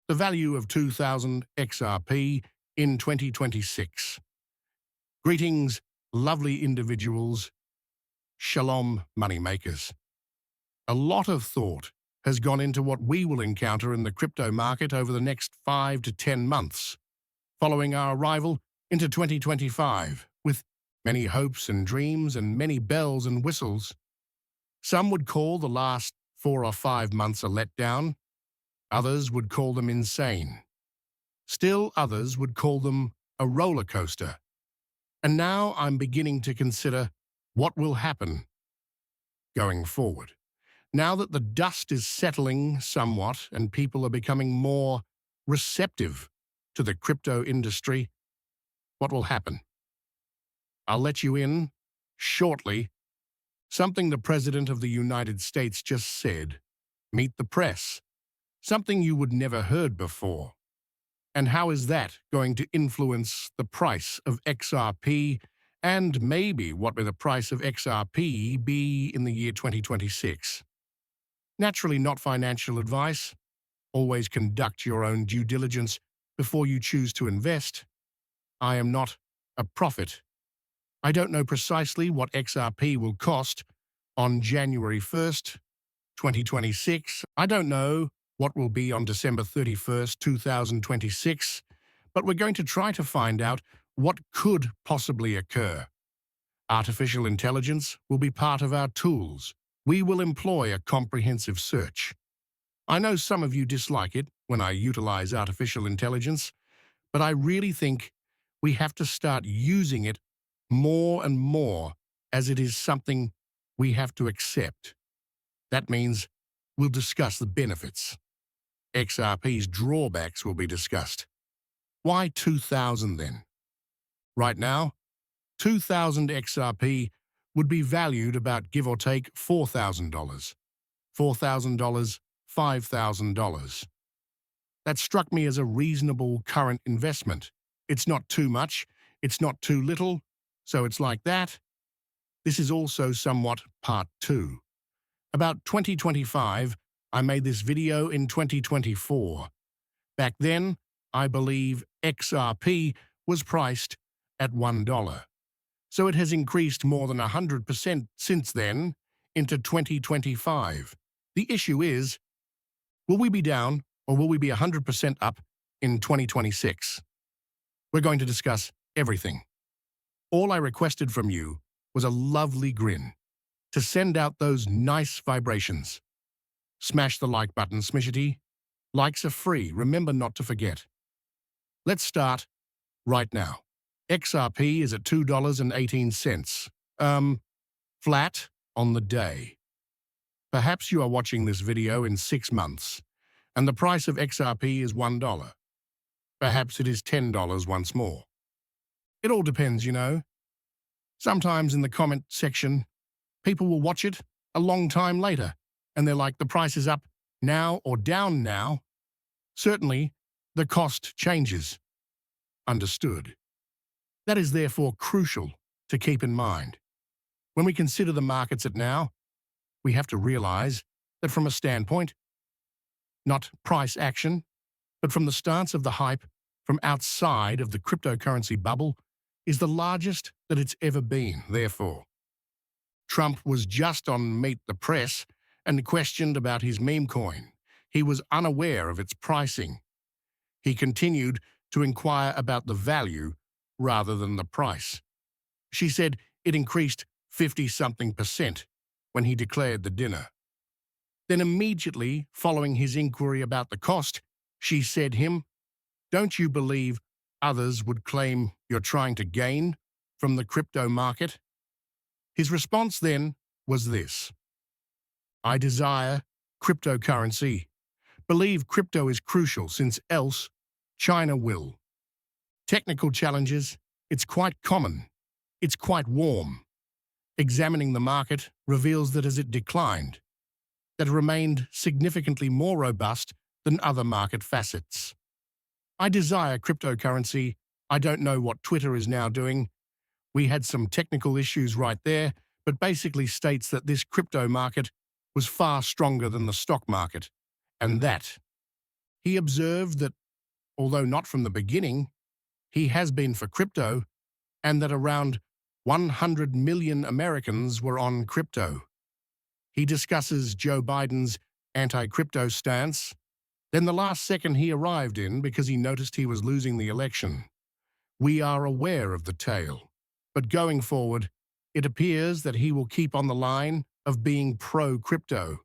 the value of 2,000 XRP in 2026. Greetings, lovely individuals. Shalom, moneymakers. A lot of thought has gone into what we will encounter in the crypto market over the next 5 to 10 months, following our arrival into 2025, with many hopes and dreams and many bells and whistles. Some would call the last 4 or 5 months a letdown. Others would call them insane. Still others would call them a roller coaster. And now I'm beginning to consider what will happen going forward. Now that the dust is settling somewhat and people are becoming more receptive to the crypto industry, what will happen? I'll let you in shortly. Something the President of the United States just said. Meet the press. Something you would never heard before. And how is that going to influence the price of XRP, and maybe what will the price of XRP be in the year 2026? Naturally not financial advice. Always conduct your own due diligence before you choose to invest. I am not a prophet. I don't know precisely what XRP will cost on January 1st, 2026. I don't know what will be on December 31st, 2026, but we're going to try to find out what could possibly occur. Artificial intelligence will be part of our tools. We will employ a comprehensive search. I know some of you dislike it when I utilize artificial intelligence, but I really think we have to start using it more and more, as it is something we have to accept. That means we'll discuss the benefits. XRP's drawbacks will be discussed. Why 2,000 then? Right now, 2,000 XRP would be valued about give or take $4,000. $4,000, $5,000. That struck me as a reasonable current investment. It's not too much, it's not too little, so it's like that. This is also somewhat part 2. About 2025, I made this video in 2024. Back then, I believe XRP was priced at $1. So it has increased more than 100% since then into 2025. The issue is, will we be down or will we be 100% up in 2026? We're going to discuss everything. All I requested from you was a lovely grin, to send out those nice vibrations. Smash the like button, smishity. Likes are free, remember not to forget. Let's start right now. XRP is at $2.18. Flat on the day. Perhaps you are watching this video in 6 months, and the price of XRP is $1. Perhaps it is $10 once more. It all depends, you know. Sometimes in the comment section, people will watch it a long time later, and they're like, the price is up now or down now. Certainly, the cost changes. Understood. That is therefore crucial to keep in mind. When we consider the markets at now, we have to realize that from a standpoint, not price action, but from the stance of the hype from outside of the cryptocurrency bubble, is the largest that it's ever been, therefore. Trump was just on Meet the Press and questioned about his meme coin. He was unaware of its pricing. He continued to inquire about the value rather than the price. She said it increased 50-something% when he declared the dinner. Then immediately following his inquiry about the cost, she said him, "Don't you believe others would claim you're trying to gain from the crypto market?" His response then was this: "I desire cryptocurrency. Believe crypto is crucial, since else China will. Technical challenges, it's quite common. It's quite warm. Examining the market reveals that as it declined, that it remained significantly more robust than other market facets. I desire cryptocurrency. I don't know what Twitter is now doing. We had some technical issues right there, but basically states that this crypto market was far stronger than the stock market, and that He observed that, although not from the beginning, he has been for crypto, and that around 100 million Americans were on crypto. He discusses Joe Biden's anti-crypto stance, then the last second he arrived in because he noticed he was losing the election. We are aware of the tale, but going forward, it appears that he will keep on the line of being pro-crypto.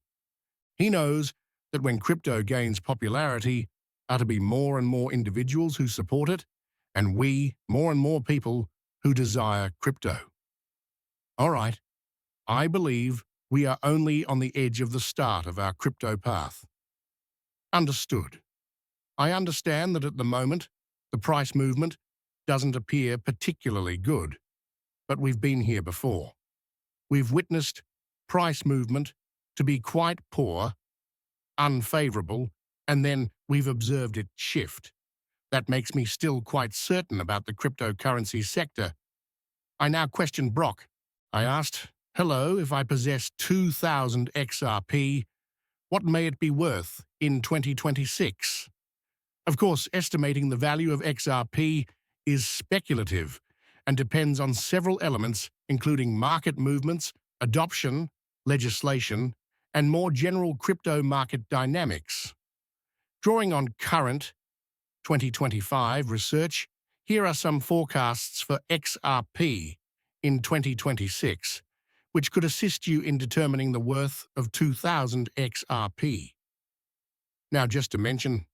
He knows that when crypto gains popularity, are to be more and more individuals who support it, and more and more people who desire crypto. All right, I believe we are only on the edge of the start of our crypto path. Understood. I understand that at the moment, the price movement doesn't appear particularly good, but we've been here before. We've witnessed price movement to be quite poor, unfavorable, and then we've observed it shift. That makes me still quite certain about the cryptocurrency sector. I now question Brock. I asked, hello, if I possess 2,000 XRP, what may it be worth in 2026? Of course, estimating the value of XRP is speculative and depends on several elements, including market movements, adoption, legislation, and more general crypto market dynamics. Drawing on current 2025 research, here are some forecasts for XRP in 2026, which could assist you in determining the worth of 2,000 XRP. Now, just to mention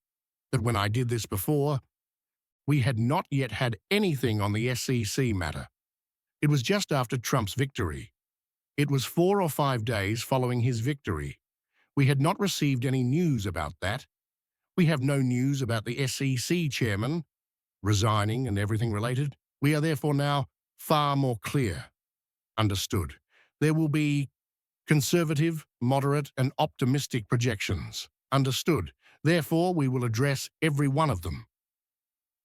that when I did this before, we had not yet had anything on the SEC matter. It was just after Trump's victory. It was 4 or 5 days following his victory. We had not received any news about that. We have no news about the SEC chairman resigning and everything related. We are therefore now far more clear. Understood. There will be conservative, moderate, and optimistic projections. Understood. Therefore, we will address every one of them.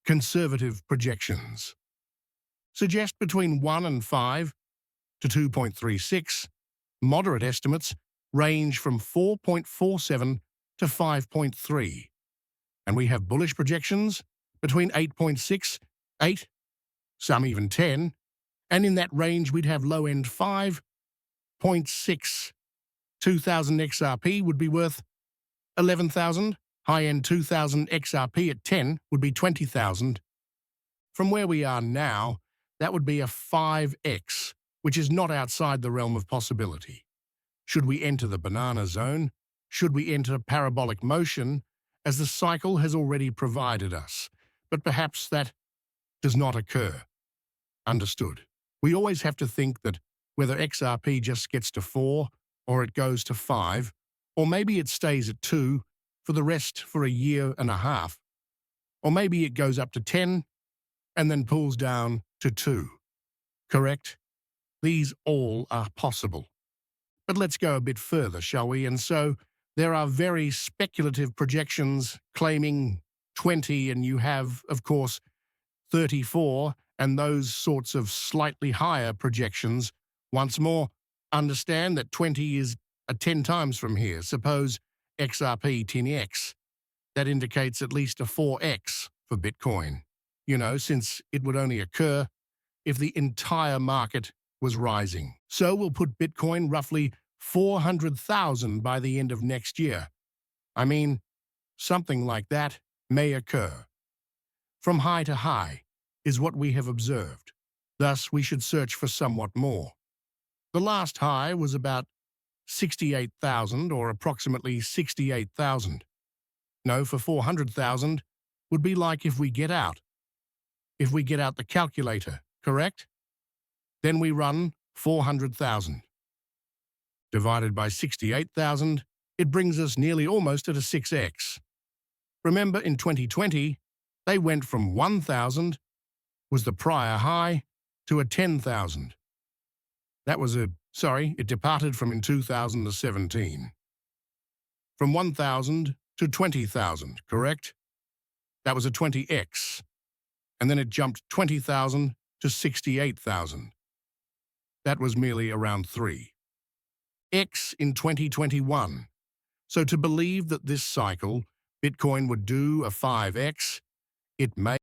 Conservative projections suggest between 1 and 5 to 2.36. Moderate estimates range from 4.47 to 5.3. And we have bullish projections between 8.6, 8, some even 10, and in that range we'd have low-end 5.6. 2,000 XRP would be worth 11,000. High-end 2,000 XRP at 10 would be 20,000. From where we are now, that would be a 5x, which is not outside the realm of possibility. Should we enter the banana zone? Should we enter parabolic motion, as the cycle has already provided us? But perhaps that does not occur. Understood. We always have to think that whether XRP just gets to 4, or it goes to 5, or maybe it stays at 2, for the rest for a year and a half. Or maybe it goes up to 10 and then pulls down to 2. Correct? These all are possible. But let's go a bit further, shall we? And so there are very speculative projections claiming 20, and you have, of course, 34, and those sorts of slightly higher projections. Once more, understand that 20 is 10 times from here. Suppose XRP 10x. That indicates at least a 4x for Bitcoin. Since it would only occur if the entire market was rising. So we'll put Bitcoin roughly 400,000 by the end of next year. I mean, something like that may occur. From high to high is what we have observed. Thus, we should search for somewhat more. The last high was about 68,000, or approximately 68,000. No, for 400,000 would be like if we get out. If we get out the calculator, correct? Then we run 400,000. Divided by 68,000, it brings us nearly almost at a 6x. Remember, in 2020, they went from 1,000, was the prior high, to a 10,000. It departed from in 2017. From 1,000 to 20,000, correct? That was a 20x. And then it jumped 20,000 to 68,000. That was merely around 3. X in 2021. So to believe that this cycle, Bitcoin would do a 5x. It may